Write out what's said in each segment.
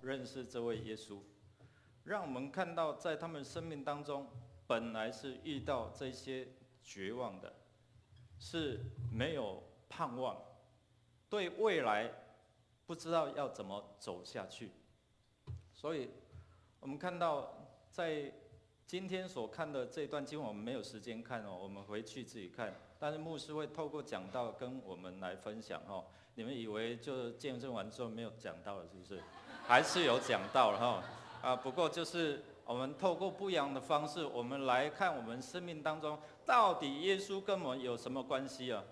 认识这位耶稣，让我们看到在他们生命当中，本来是遇到这些绝望的，是没有盼望，对未来不知道要怎么走下去。所以，我们看到在今天所看的这段经文，我们没有时间看哦，我们回去自己看。但是牧师会透过讲道跟我们来分享哦。你们以为就见证完之后没有讲道了，是不是？还是有讲道了哈。不过就是我们透过不一样的方式，我们来看我们生命当中到底耶稣跟我们有什么关系啊？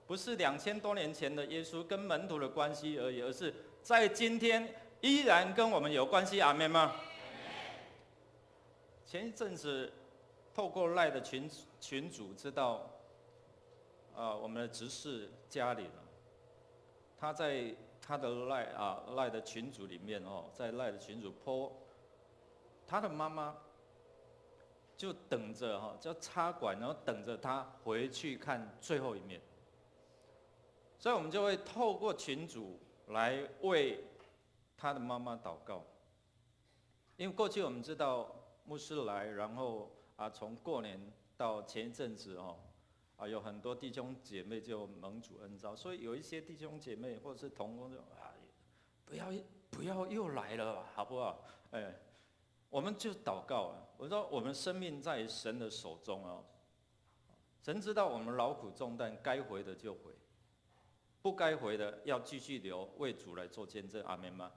不是2000多年前的耶稣跟门徒的关系而已，而是在今天依然跟我们有关系。阿们吗？前一阵子透过赖的群组知道，我们的执事家里了，他在他的赖的群组里面在赖的群组 po， 他的妈妈就等着叫插管，然后等着他回去看最后一面。所以我们就会透过群组来为他的妈妈祷告，因为过去我们知道牧师来，然后从过年到前一阵子有很多弟兄姐妹就蒙主恩召，所以有一些弟兄姐妹或者是同工就不要又来了，好不好？我们就祷告我说我们生命在神的手中神知道我们劳苦重担，该回的就回，不该回的要继续留，为主来做见证。阿们吗？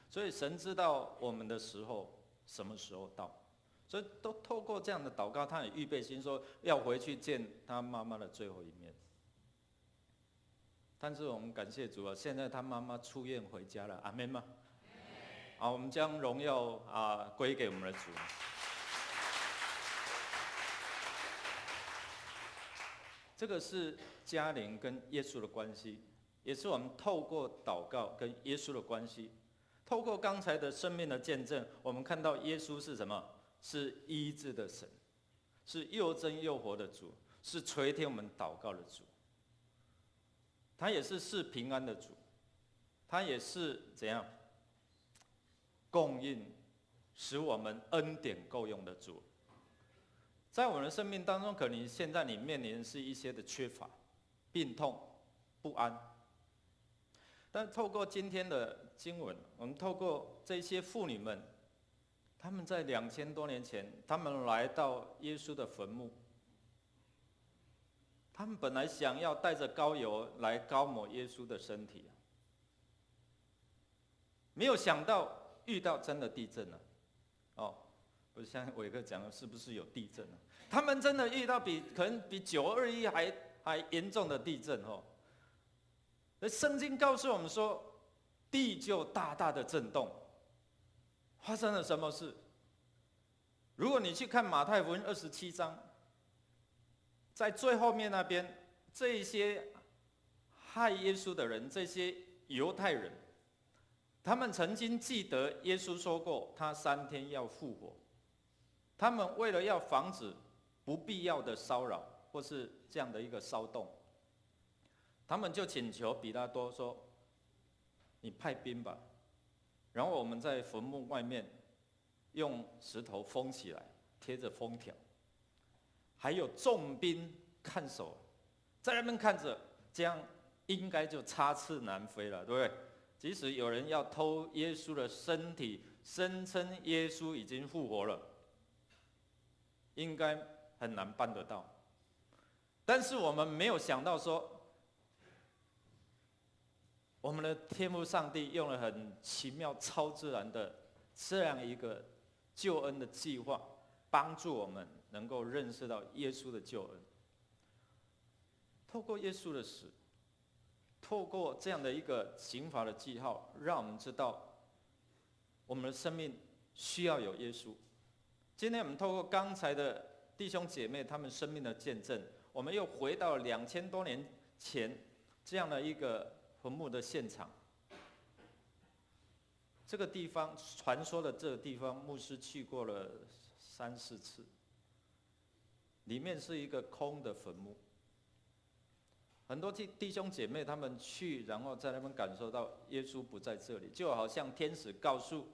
所以神知道我们的时候什么时候到，所以都透过这样的祷告，他也预备心说要回去见他妈妈的最后一面。但是我们感谢主现在他妈妈出院回家了。阿们吗？我们将荣耀归给我们的主。这个是嘉玲跟耶稣的关系，也是我们透过祷告跟耶稣的关系。透过刚才的生命的见证，我们看到耶稣是什么？是医治的神，是又真又活的主，是垂听我们祷告的主。他也是赐平安的主，他也是怎样供应，使我们恩典够用的主。在我们的生命当中，可能现在你面临的是一些的缺乏、病痛、不安。但透过今天的经文，我们透过这些妇女们，他们在2000多年前，他们来到耶稣的坟墓，他们本来想要带着膏油来膏抹耶稣的身体，没有想到遇到真的地震了。不是像伟哥讲的，是不是有地震了？他们真的遇到可能比921还严重的地震圣经告诉我们说，地就大大的震动。发生了什么事？如果你去看马太福音27章，在最后面那边，这些害耶稣的人，这些犹太人，他们曾经记得耶稣说过他3天要复活，他们为了要防止不必要的骚扰或是这样的一个骚动，他们就请求比拉多说，你派兵吧，然后我们在坟墓外面用石头封起来，贴着封条，还有重兵看守在那边看着，这样应该就插翅难飞了，对不对？即使有人要偷耶稣的身体，声称耶稣已经复活了，应该很难办得到。但是我们没有想到说，我们的天父上帝用了很奇妙超自然的这样一个救恩的计划，帮助我们能够认识到耶稣的救恩。透过耶稣的死，透过这样的一个刑罚的记号，让我们知道我们的生命需要有耶稣。今天我们透过刚才的弟兄姐妹他们生命的见证，我们又回到了2000多年前这样的一个坟墓的现场。这个地方，传说的这个地方，牧师去过了3、4次。里面是一个空的坟墓，很多弟兄姐妹他们去，然后在那边感受到耶稣不在这里，就好像天使告诉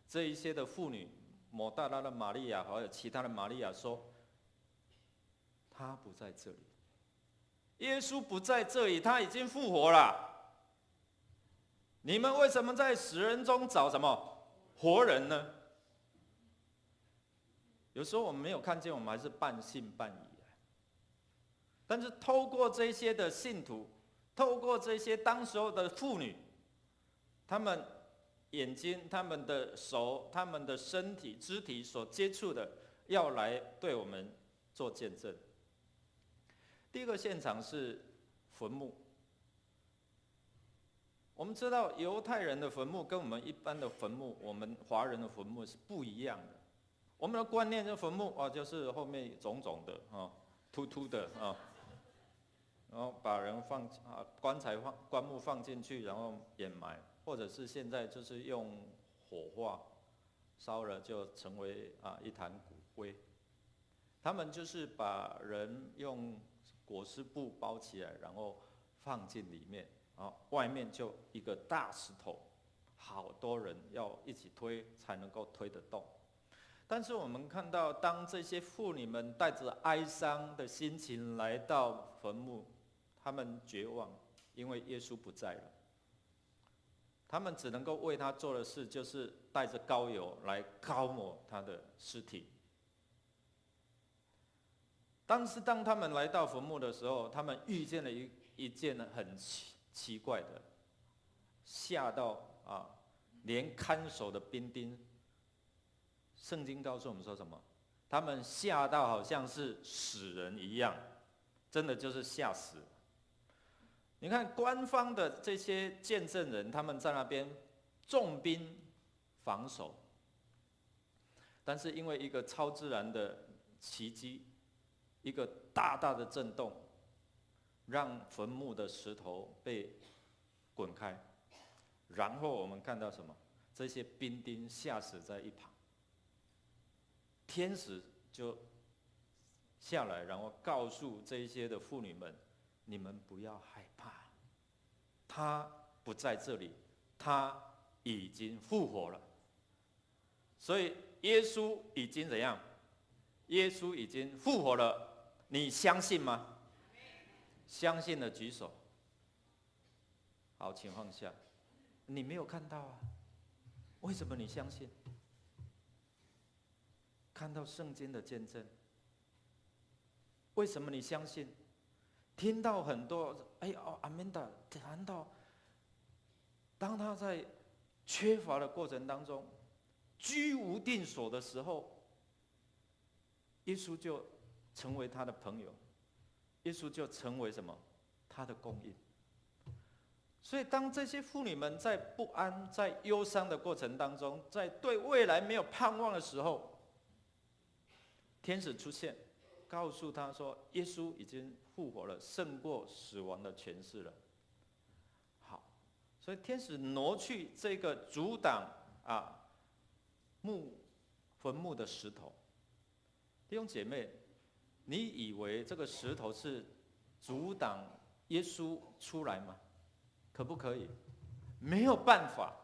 这一些的妇女，抹大拉的玛利亚还有其他的玛利亚说，他不在这里，耶稣不在这里，他已经复活了。你们为什么在死人中找什么活人呢？有时候我们没有看见，我们还是半信半疑。但是透过这些的信徒，透过这些当时候的妇女，他们眼睛、他们的手、他们的身体、肢体所接触的，要来对我们做见证。第一个现场是坟墓。我们知道犹太人的坟墓跟我们一般的坟墓，我们华人的坟墓是不一样的。我们的观念就坟墓就是后面肿肿的凸凸的然后把人棺材棺木放进去，然后掩埋，或者是现在就是用火化烧了，就成为一坛骨灰。他们就是把人用裹尸布包起来，然后放进里面，外面就一个大石头，好多人要一起推才能够推得动。但是我们看到，当这些妇女们带着哀伤的心情来到坟墓，他们绝望，因为耶稣不在了。他们只能够为他做的事，就是带着膏油来膏抹他的尸体。但是当他们来到坟墓的时候，他们遇见了一件很奇怪的，吓到连看守的兵丁，圣经告诉我们说什么？他们吓到好像是死人一样，真的就是吓死了。你看官方的这些见证人，他们在那边重兵防守，但是因为一个超自然的奇迹，一个大大的震动，让坟墓的石头被滚开，然后我们看到什么？这些兵丁吓死在一旁，天使就下来，然后告诉这些的妇女们，你们不要害怕，他不在这里，他已经复活了。所以耶稣已经怎样？耶稣已经复活了，你相信吗？相信的举手。好，情况下，你没有看到啊？为什么你相信？看到圣经的见证。为什么你相信？听到很多阿曼达谈到，当他在缺乏的过程当中，居无定所的时候，耶稣就成为他的朋友，耶稣就成为什么？他的供应。所以当这些妇女们在不安、在忧伤的过程当中，在对未来没有盼望的时候，天使出现，告诉他说，耶稣已经复活了，胜过死亡的权势了。好，所以天使挪去这个阻挡坟墓的石头。弟兄姐妹，你以为这个石头是阻挡耶稣出来吗？可不可以？没有办法，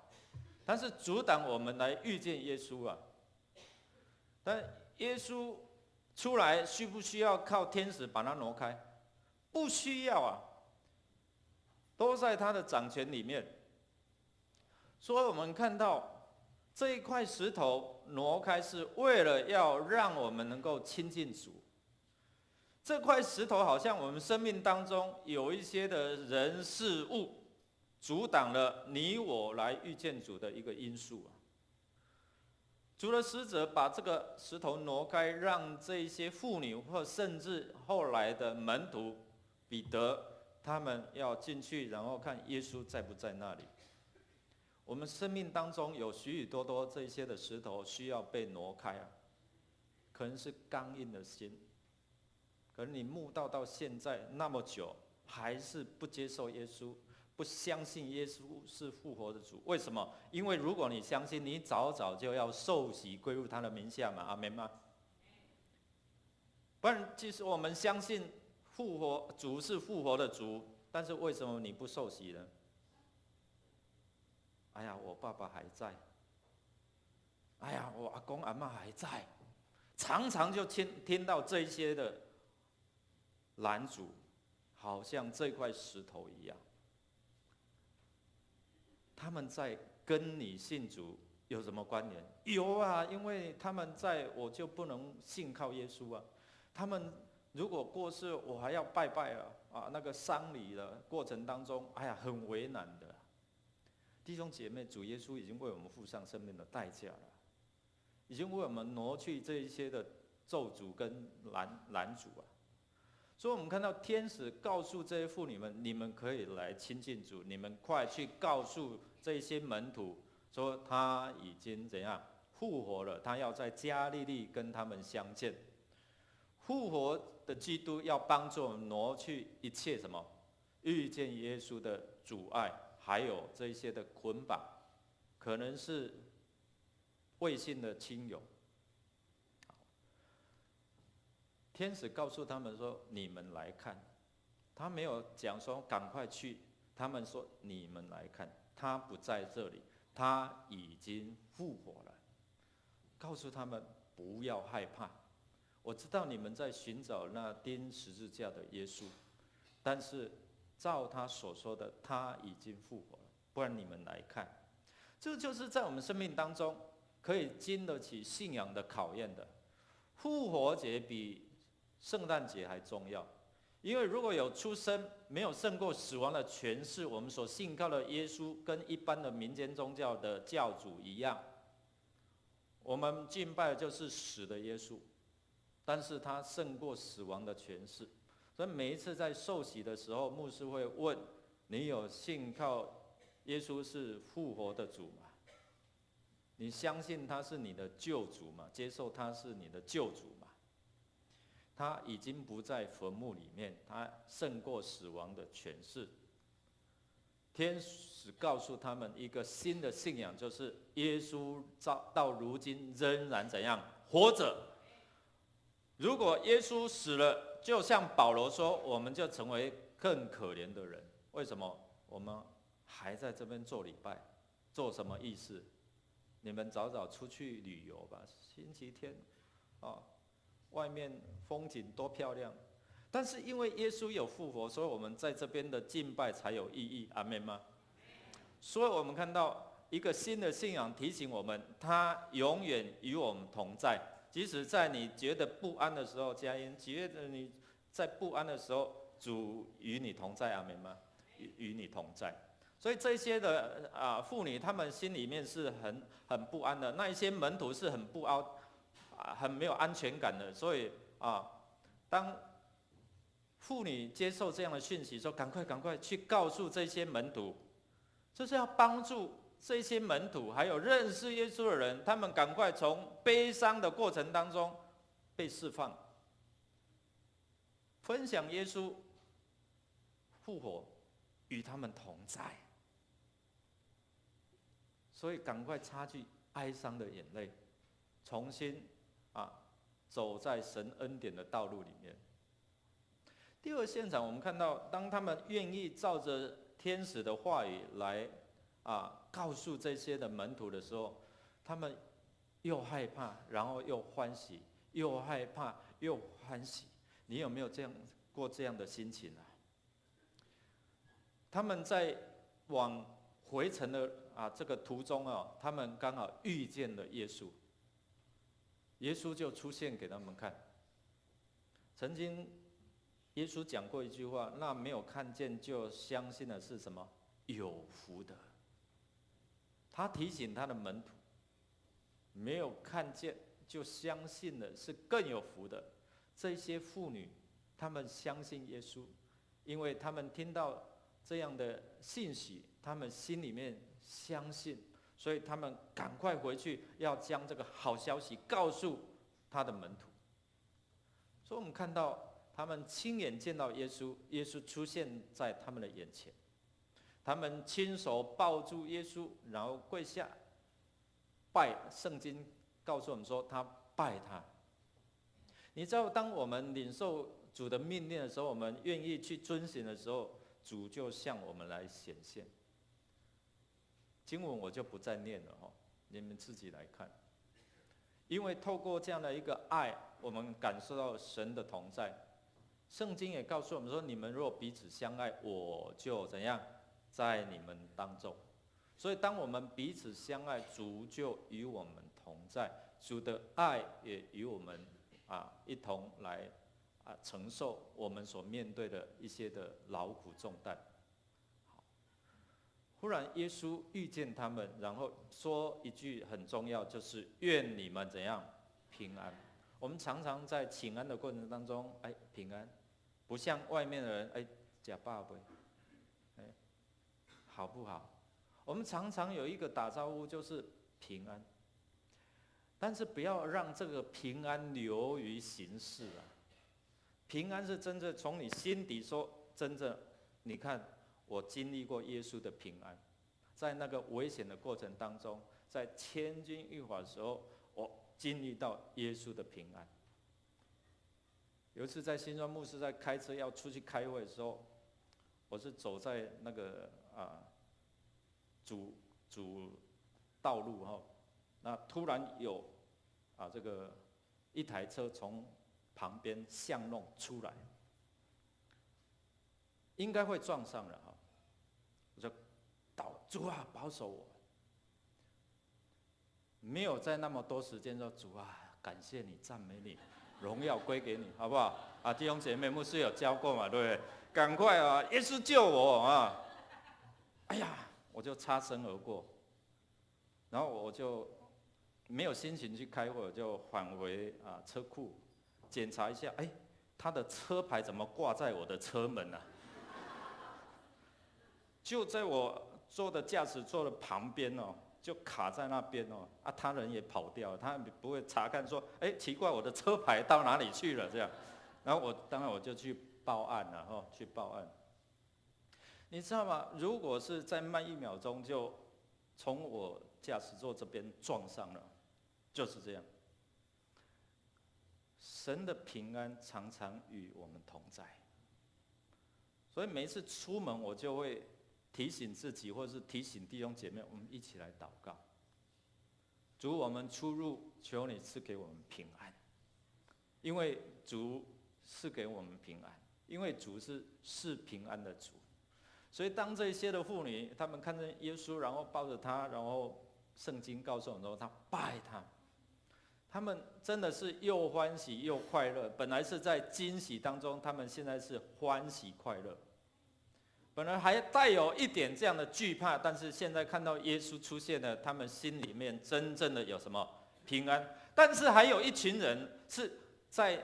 但是阻挡我们来遇见耶稣啊。但耶稣出来需不需要靠天使把它挪开？不需要啊，都在他的掌权里面。所以我们看到这一块石头挪开，是为了要让我们能够亲近主。这块石头好像我们生命当中有一些的人事物，阻挡了你我来遇见主的一个因素啊。主的使者把这个石头挪开，让这些妇女或甚至后来的门徒彼得，他们要进去，然后看耶稣在不在那里。我们生命当中有许许多多这些的石头需要被挪开啊，可能是刚硬的心，可能你慕道到现在那么久，还是不接受耶稣，不相信耶稣是复活的主。为什么？因为如果你相信，你早早就要受洗归入他的名下嘛，阿们吗？不然，即使我们相信主是复活的主，但是为什么你不受洗呢？哎呀，我爸爸还在。哎呀，我阿公阿嬷还在。常常就听到这些的拦阻，好像这块石头一样。他们在跟你信主有什么关联？有啊，因为他们在，我就不能信靠耶稣啊。他们如果过世，我还要拜拜啊，那个丧礼的过程当中，哎呀，很为难的。弟兄姐妹，主耶稣已经为我们付上生命的代价了，已经为我们挪去这一些的咒诅跟拦阻啊。所以我们看到天使告诉这些妇女们，你们可以来亲近主，你们快去告诉这些门徒说他已经怎样复活了，他要在加利利跟他们相见。复活的基督要帮助我们挪去一切什么遇见耶稣的阻碍，还有这些的捆绑，可能是未信的亲友。天使告诉他们说：“你们来看。”他没有讲说赶快去，他们说：“你们来看，他不在这里，他已经复活了。”告诉他们不要害怕。我知道你们在寻找那钉十字架的耶稣，但是照他所说的，他已经复活了。不然你们来看，这就是在我们生命当中可以经得起信仰的考验的。复活节比圣诞节还重要，因为如果有出生没有胜过死亡的权势，我们所信靠的耶稣跟一般的民间宗教的教主一样，我们敬拜的就是死的耶稣，但是他胜过死亡的权势。所以每一次在受洗的时候，牧师会问你：有信靠耶稣是复活的主吗？你相信他是你的救主吗？接受他是你的救主吗？他已经不在坟墓里面，他胜过死亡的权势。天使告诉他们一个新的信仰，就是耶稣到如今仍然怎样活着。如果耶稣死了，就像保罗说，我们就成为更可怜的人。为什么？我们还在这边做礼拜，做什么意思？你们早早出去旅游吧，星期天，外面风景多漂亮。但是因为耶稣有复活，所以我们在这边的敬拜才有意义。阿们吗？所以我们看到一个新的信仰提醒我们，他永远与我们同在。即使在你觉得不安的时候，佳音，觉得你在不安的时候，主与你同在。阿们吗？与你同在。所以这些的妇女，她们心里面是很不安的。那一些门徒是很不安。很没有安全感的，所以当妇女接受这样的讯息，说赶快去告诉这些门徒，就是要帮助这些门徒还有认识耶稣的人，他们赶快从悲伤的过程当中被释放，分享耶稣复活与他们同在，所以赶快擦去哀伤的眼泪，重新走在神恩典的道路里面。第二现场，我们看到，当他们愿意照着天使的话语来告诉这些的门徒的时候，他们又害怕，然后又欢喜，又害怕又欢喜。你有没有过这样的心情啊？他们在往回程的这个途中他们刚好遇见了耶稣。耶稣就出现给他们看。曾经耶稣讲过一句话：那没有看见就相信的是什么？有福的。他提醒他的门徒，没有看见就相信的是更有福的。这些妇女，她们相信耶稣，因为她们听到这样的信息，她们心里面相信。所以他们赶快回去，要将这个好消息告诉他的门徒。所以我们看到他们亲眼见到耶稣，耶稣出现在他们的眼前，他们亲手抱住耶稣，然后跪下拜。圣经告诉我们说，他拜他。你知道，当我们领受主的命令的时候，我们愿意去遵行的时候，主就向我们来显现。经文我就不再念了哈，你们自己来看。因为透过这样的一个爱，我们感受到神的同在。圣经也告诉我们说，你们若彼此相爱，我就怎样在你们当中。所以当我们彼此相爱，主就与我们同在，主的爱也与我们一同来承受我们所面对的一些的劳苦重担。忽然耶稣遇见他们，然后说一句很重要，就是愿你们怎样平安。我们常常在请安的过程当中，平安，不像外面的人，假爸爸，好不好？我们常常有一个打招呼就是平安，但是不要让这个平安流于形式啊。平安是真正从你心底说，真正你看。我经历过耶稣的平安，在那个危险的过程当中，在千钧一发的时候，我经历到耶稣的平安。有一次在新庄牧师在开车要出去开会的时候，我是走在那个主道路哈，那突然有这个一台车从旁边巷弄出来，应该会撞上了哈。我就主啊，保守我！没有在那么多时间说主啊，感谢你，赞美你，荣耀归给你，好不好？弟兄姐妹，牧师有教过嘛，对不对？赶快耶稣救我啊！哎呀，我就擦身而过，然后我就没有心情去开会，我就返回车库检查一下，他的车牌怎么挂在我的车门啊？就在我坐的驾驶座的旁边哦，就卡在那边哦，他人也跑掉了，他不会查看说，奇怪，我的车牌到哪里去了这样，然后当然我就去报案了哈，去报案。你知道吗？如果是再慢1秒钟，就从我驾驶座这边撞上了，就是这样。神的平安常常与我们同在，所以每一次出门我就会提醒自己，或是提醒弟兄姐妹，我们一起来祷告。主，我们出入，求你赐给我们平安，因为主赐给我们平安，因为主是平安的主。所以当这些的妇女，她们看见耶稣，然后抱着他，然后圣经告诉我们说，他拜他，他们真的是又欢喜又快乐。本来是在惊喜当中，他们现在是欢喜快乐。本来还带有一点这样的惧怕，但是现在看到耶稣出现了，他们心里面真正的有什么平安？但是还有一群人是在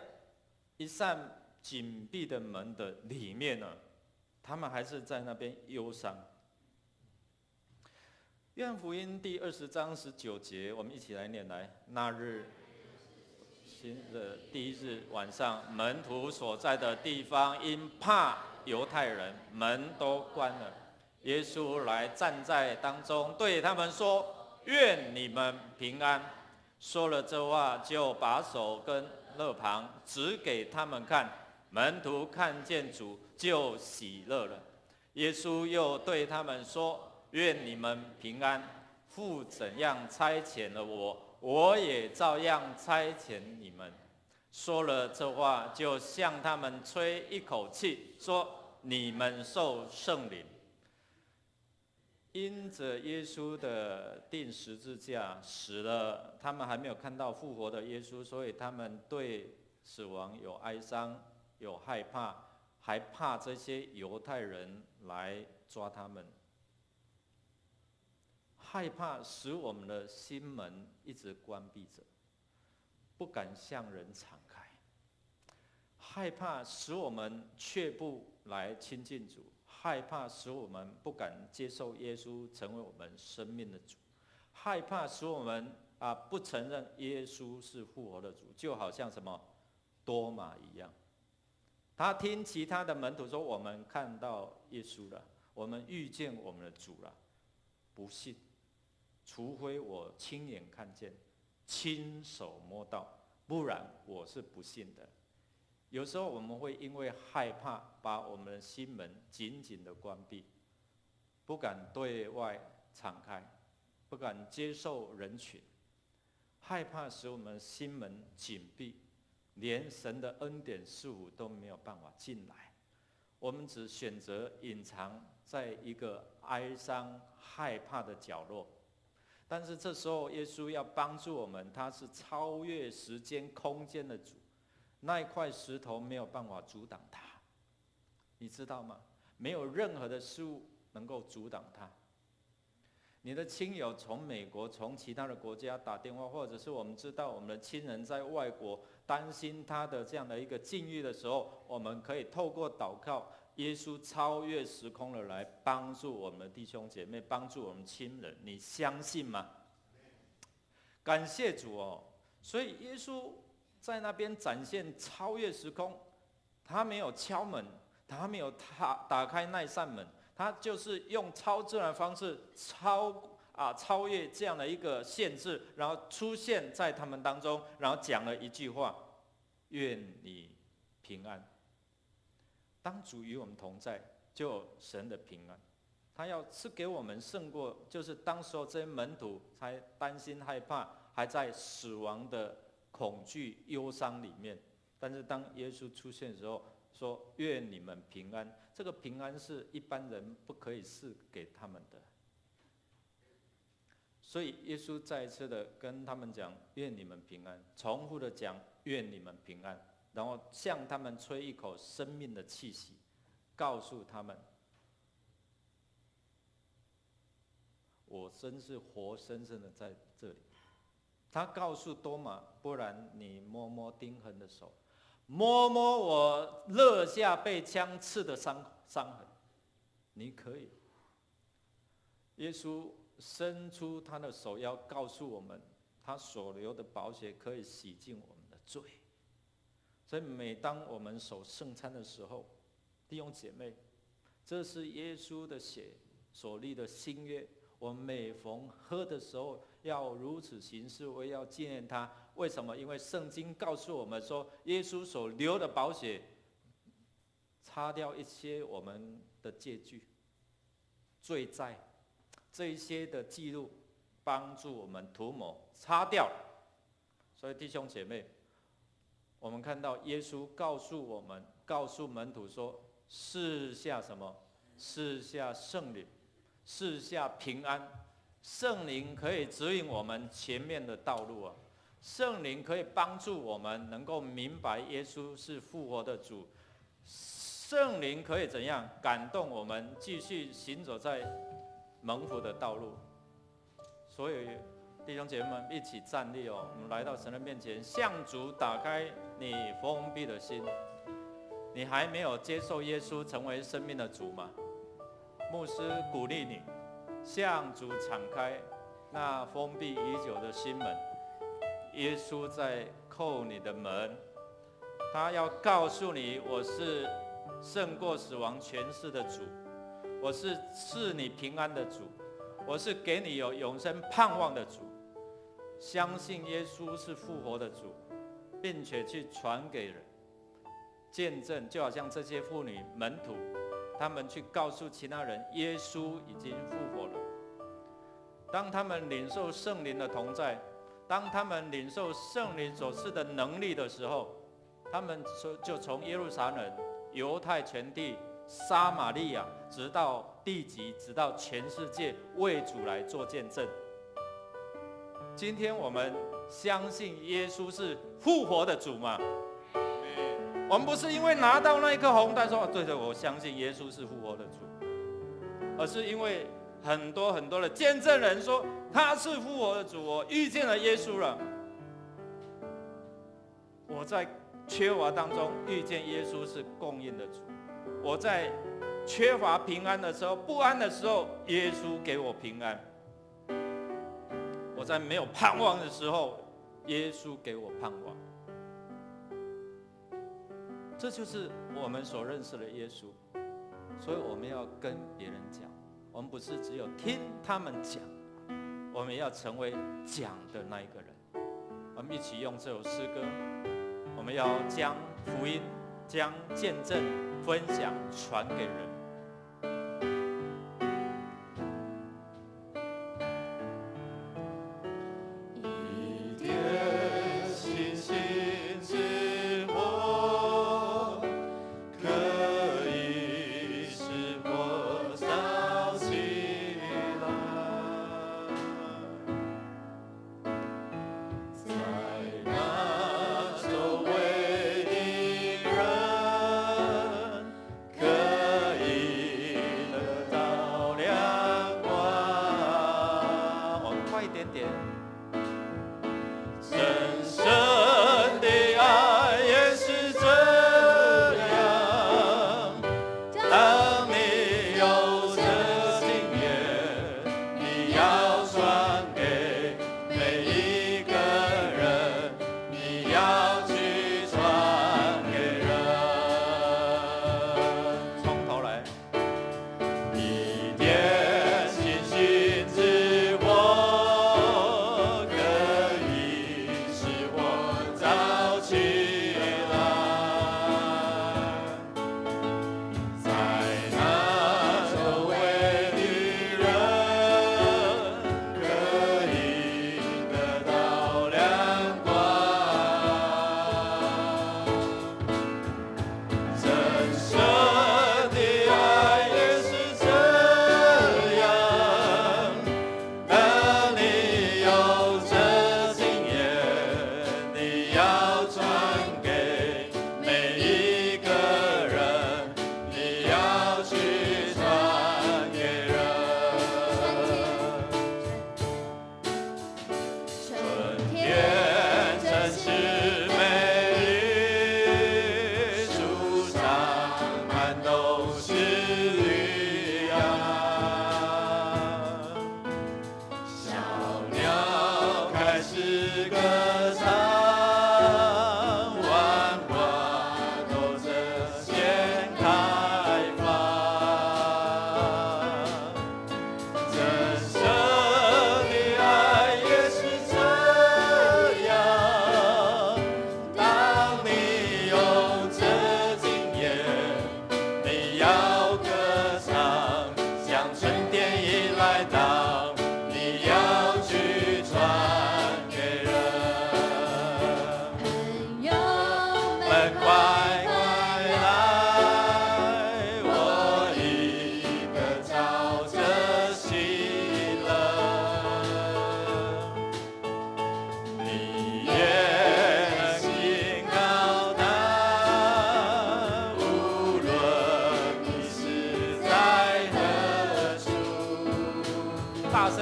一扇紧闭的门的里面呢，他们还是在那边忧伤。约翰福音第20章19节，我们一起来念来。那日新的第1日晚上，门徒所在的地方因怕犹太人，门都关了。耶稣来站在当中，对他们说：“愿你们平安。”说了这话，就把手跟肋旁指给他们看。门徒看见主，就喜乐了。耶稣又对他们说：“愿你们平安。父怎样差遣了我，我也照样差遣你们。”说了这话，就向他们吹一口气，说：“你们受圣灵。”因着耶稣的钉十字架死了，他们还没有看到复活的耶稣，所以他们对死亡有哀伤，有害怕，还怕这些犹太人来抓他们。害怕使我们的心门一直关闭着，不敢向人敞开。害怕使我们却步来亲近主，害怕使我们不敢接受耶稣成为我们生命的主，害怕使我们不承认耶稣是复活的主，就好像什么多马一样。他听其他的门徒说：“我们看到耶稣了，我们遇见我们的主了。”不信，除非我亲眼看见，亲手摸到，不然我是不信的。有时候我们会因为害怕，把我们的心门紧紧的关闭，不敢对外敞开，不敢接受人群，害怕使我们心门紧闭，连神的恩典赐福都没有办法进来。我们只选择隐藏在一个哀伤、害怕的角落。但是这时候，耶稣要帮助我们，他是超越时间、空间的主。那一块石头没有办法阻挡他，你知道吗？没有任何的事物能够阻挡他。你的亲友从美国、从其他的国家打电话，或者是我们知道我们的亲人在外国担心他的这样的一个境遇的时候，我们可以透过祷告，耶稣超越时空的来帮助我们的弟兄姐妹，帮助我们亲人。你相信吗？感谢主哦！所以耶稣在那边展现超越时空，他没有敲门，他没有打开那扇门，他就是用超自然的方式超越这样的一个限制，然后出现在他们当中，然后讲了一句话：愿你平安。当主与我们同在，就有神的平安。他要赐给我们胜过，就是当时候这些门徒才担心害怕，还在死亡的恐惧、忧伤里面。但是当耶稣出现的时候，说愿你们平安。这个平安是一般人不可以赐给他们的。所以耶稣再一次的跟他们讲愿你们平安，重复的讲愿你们平安，然后向他们吹一口生命的气息，告诉他们我真是活生生的在这里。他告诉多马，不然你摸摸钉痕的手，摸摸我肋下被枪刺的伤痕，你可以。耶稣伸出他的手，要告诉我们，他所流的宝血可以洗净我们的罪。所以每当我们守圣餐的时候，弟兄姐妹，这是耶稣的血所立的新约。我们每逢喝的时候，要如此行事，为要纪念他。为什么？因为圣经告诉我们说，耶稣所流的宝血，擦掉一些我们的戒据、罪债，这一些的记录，帮助我们涂抹擦掉。所以弟兄姐妹，我们看到耶稣告诉我们，告诉门徒说：赐下什么？赐下圣灵。赐下平安，圣灵可以指引我们前面的道路啊！圣灵可以帮助我们能够明白耶稣是复活的主，圣灵可以怎样感动我们继续行走在蒙福的道路。所以弟兄姐妹们一起站立哦，我们来到神的面前，向主打开你封闭的心。你还没有接受耶稣成为生命的主吗？牧师鼓励你，向主敞开那封闭已久的心门。耶稣在叩你的门，他要告诉你：我是胜过死亡权势的主，我是赐你平安的主，我是给你有永生盼望的主。相信耶稣是复活的主，并且去传给人，见证，就好像这些妇女门徒。他们去告诉其他人，耶稣已经复活了。当他们领受圣灵的同在，当他们领受圣灵所赐的能力的时候，他们就从耶路撒冷、犹太全地、撒玛利亚，直到地极，直到全世界，为主来做见证。今天我们相信耶稣是复活的主吗？我们不是因为拿到那一颗红带说对对，我相信耶稣是复活的主，而是因为很多很多的见证人说他是复活的主，我遇见了耶稣了。我在缺乏当中遇见耶稣是供应的主，我在缺乏平安的时候、不安的时候，耶稣给我平安。我在没有盼望的时候，耶稣给我盼望。这就是我们所认识的耶稣，所以我们要跟别人讲，我们不是只有听他们讲，我们要成为讲的那一个人。我们一起用这首诗歌，我们要将福音将见证分享传给人。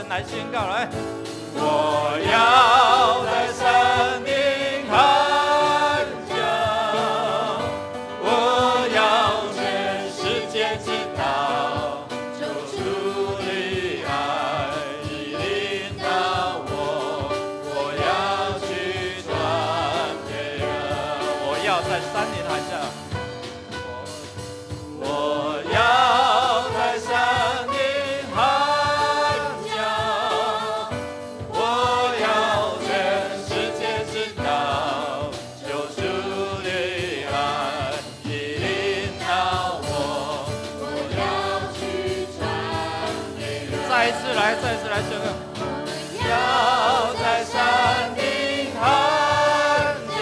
来宣告来，我要在山顶喊叫，我要全世界知道，救主的爱已领导我，我要去传给人。我要在山顶喊叫，我要在山顶。再次来宣告，我要在山顶喊叫，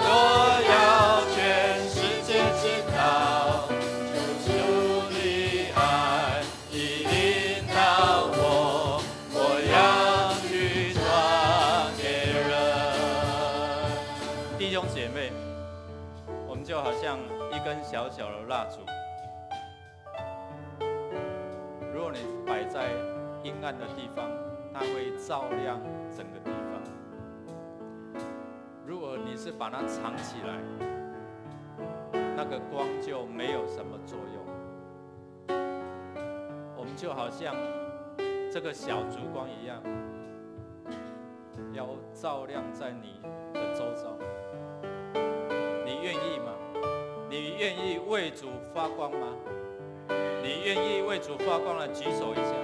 我要全世界知道，救主的爱已领导我，我要去传给人。弟兄姐妹，我们就好像一根小小的蜡烛。如果你摆在阴暗的地方，它会照亮整个地方；如果你是把它藏起来，那个光就没有什么作用。我们就好像这个小烛光一样，要照亮在你的周遭。你愿意吗？你愿意为主发光吗？你愿意为主发光的举手一下。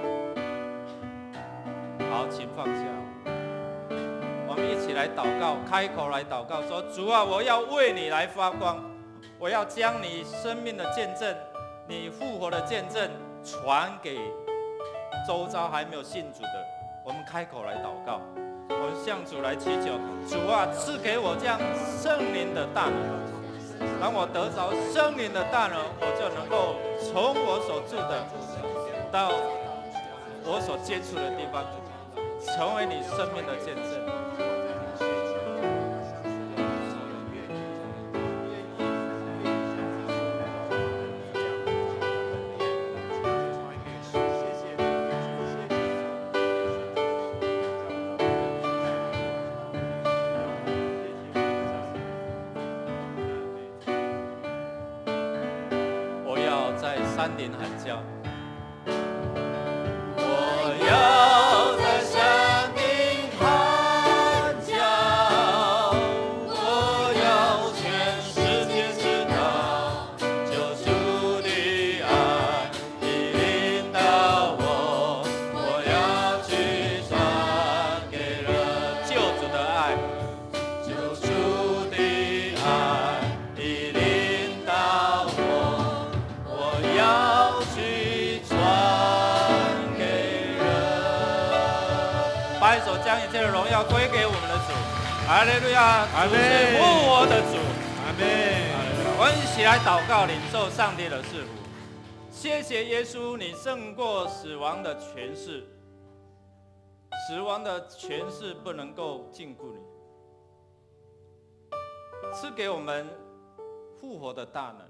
好，请放下。我们一起来祷告，开口来祷告，说：主啊，我要为你来发光，我要将你生命的见证、你复活的见证传给周遭还没有信主的。我们开口来祷告，我们向主来祈求：主啊，赐给我这样圣灵的大能，当我得着圣灵的大能，我就能够从我所住的到我所接触的地方，成为你生命的见证。我要在山顶喊叫。把手将一切的荣耀归给我们的主，哈利路亚！主是复活的主，阿门。我们一起来祷告，领受上帝的赐福。谢谢耶稣，你胜过死亡的权势，死亡的权势不能够禁锢你，赐给我们复活的大能。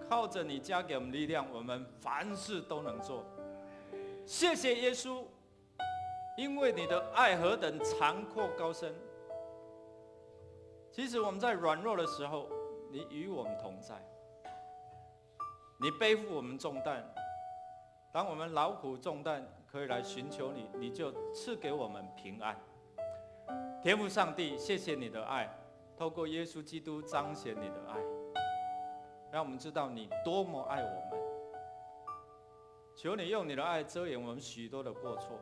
靠着你加给我们力量，我们凡事都能做。谢谢耶稣，因为你的爱何等长阔高深。其实我们在软弱的时候，你与我们同在，你背负我们重担。当我们劳苦重担可以来寻求你，你就赐给我们平安。天父上帝，谢谢你的爱，透过耶稣基督彰显你的爱，让我们知道你多么爱我们。求你用你的爱遮掩我们许多的过错，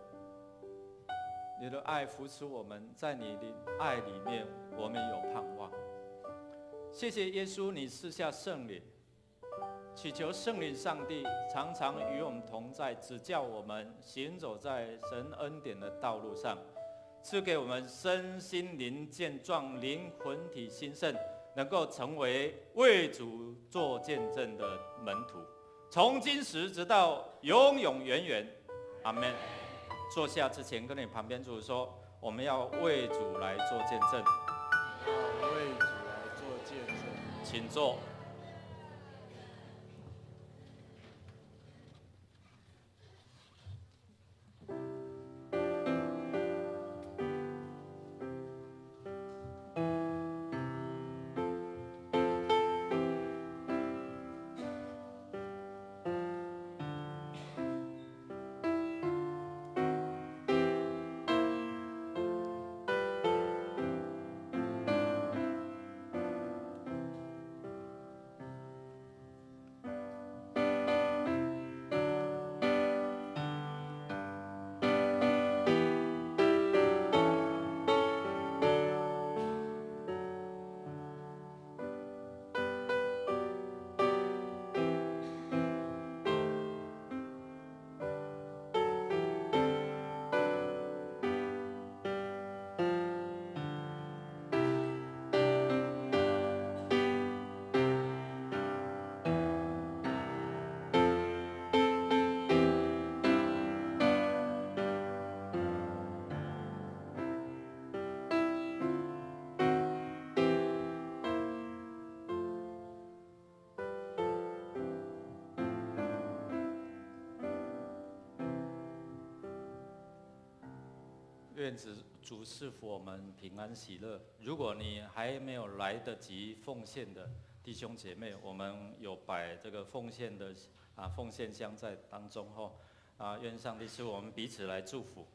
你的爱扶持我们，在你的爱里面我们有盼望。谢谢耶稣，你赐下圣灵，祈求圣灵上帝常常与我们同在，指教我们行走在神恩典的道路上，赐给我们身心灵健壮，灵魂体兴盛，能够成为为主做见证的门徒，从今时直到永永远远，阿们。坐下之前，跟你旁边主说，我们要为主来做见证。要为主来做见证。请坐。愿主赐福我们平安喜乐。如果你还没有来得及奉献的弟兄姐妹，我们有摆这个奉献的奉献箱在当中后，愿上帝赐我们彼此来祝福。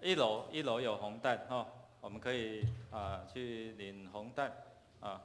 一楼有红蛋哈，我们可以去领红蛋啊。